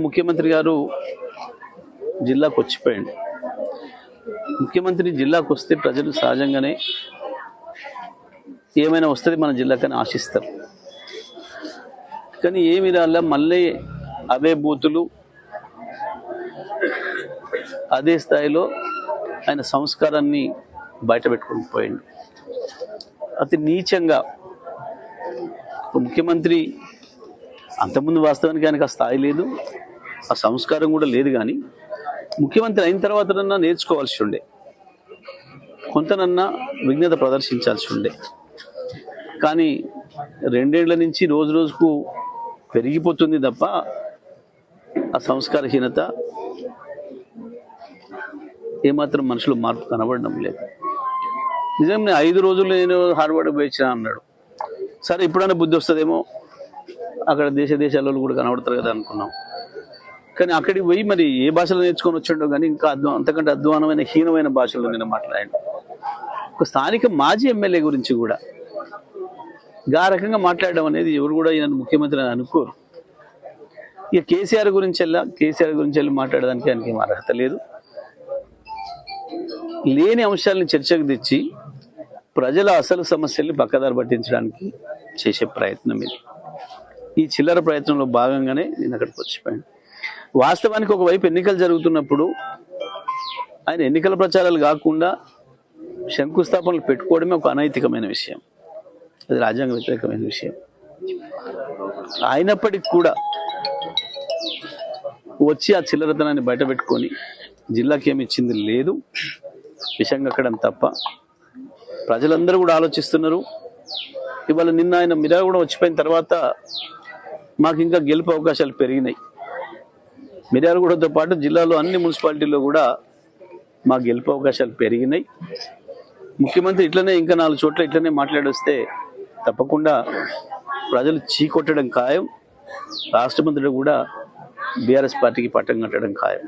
ముఖ్యమంత్రి గారు జిల్లాకు వచ్చిపోయాడు. ముఖ్యమంత్రి జిల్లాకు వస్తే ప్రజలు సహజంగానే ఏమైనా వస్తుంది మన జిల్లాకని ఆశిస్తారు. కానీ ఏమి రాలా, మళ్ళీ అవే బూతులు, అదే స్థాయిలో ఆయన సంస్కారాన్ని బయట పెట్టుకుని పోయిండు. అతి నీచంగా ముఖ్యమంత్రి అంతకుముందు వాస్తవానికి ఆయనకు ఆ స్థాయి లేదు, ఆ సంస్కారం కూడా లేదు. కానీ ముఖ్యమంత్రి అయిన తర్వాతనన్నా నేర్చుకోవాల్సి ఉండే, కొంతనన్నా విఘ్నత ప్రదర్శించాల్సి ఉండే. కానీ 2 ఏళ్ల నుంచి రోజు రోజుకు పెరిగిపోతుంది తప్ప ఆ సంస్కారహీనత ఏమాత్రం మనుషులు మార్పు కనబడడం లేదు. నిజంగా 5 రోజుల్లో నేను హార్వర్డ్ పోయించిన అన్నాడు. సరే, ఇప్పుడైనా బుద్ధి వస్తుందేమో, అక్కడ దేశాలలో కూడా కనబడతారు కదా అనుకున్నాం. కానీ అక్కడికి పోయి మరి ఏ భాషలో నేర్చుకొని వచ్చాడో కానీ ఇంకా అంతకంటే అధ్వానమైన హీనమైన భాషలో నేను మాట్లాడాను. ఒక స్థానిక మాజీ ఎమ్మెల్యే గురించి కూడా ఆ రకంగా మాట్లాడడం అనేది ఎవరు కూడా ఈయన ముఖ్యమంత్రి అని అనుకోరు. ఇక కేసీఆర్ గురించి వెళ్ళి మాట్లాడడానికి ఆయనకి ఏం అర్హత లేదు. లేని అంశాలను చర్చకు తెచ్చి ప్రజల అసలు సమస్యల్ని పక్కదారి పట్టించడానికి చేసే ప్రయత్నం ఇది. ఈ చిల్లర ప్రయత్నంలో భాగంగానే నేను అక్కడికి వచ్చిపోయాను. వాస్తవానికి ఒకవైపు ఎన్నికలు జరుగుతున్నప్పుడు ఆయన ఎన్నికల ప్రచారాలు కాకుండా శంకుస్థాపనలు పెట్టుకోవడమే ఒక అనైతికమైన విషయం, అది రాజ్యాంగ వ్యతిరేకమైన విషయం. అయినప్పటికీ కూడా వచ్చి ఆ చిల్లరతనాన్ని బయట పెట్టుకొని జిల్లాకి ఏమి ఇచ్చింది లేదు, విషంగా అక్కడం తప్ప. ప్రజలందరూ కూడా ఆలోచిస్తున్నారు. ఇవాళ నిన్న ఆయన మిర్యాల కూడా వచ్చిపోయిన తర్వాత మాకు ఇంకా గెలుపు అవకాశాలు పెరిగినాయి. మిర్యాలగూడతో పాటు జిల్లాలో అన్ని మున్సిపాలిటీల్లో కూడా మా గెలుపు అవకాశాలు పెరిగినాయి. ముఖ్యమంత్రి ఇట్లనే ఇంకా 4 చోట్ల ఇట్లనే మాట్లాడొస్తే తప్పకుండా ప్రజలు చీకొట్టడం ఖాయం. రాష్ట్ర మంత్రులు కూడా బీఆర్ఎస్ పార్టీకి పట్టం కట్టడం ఖాయం.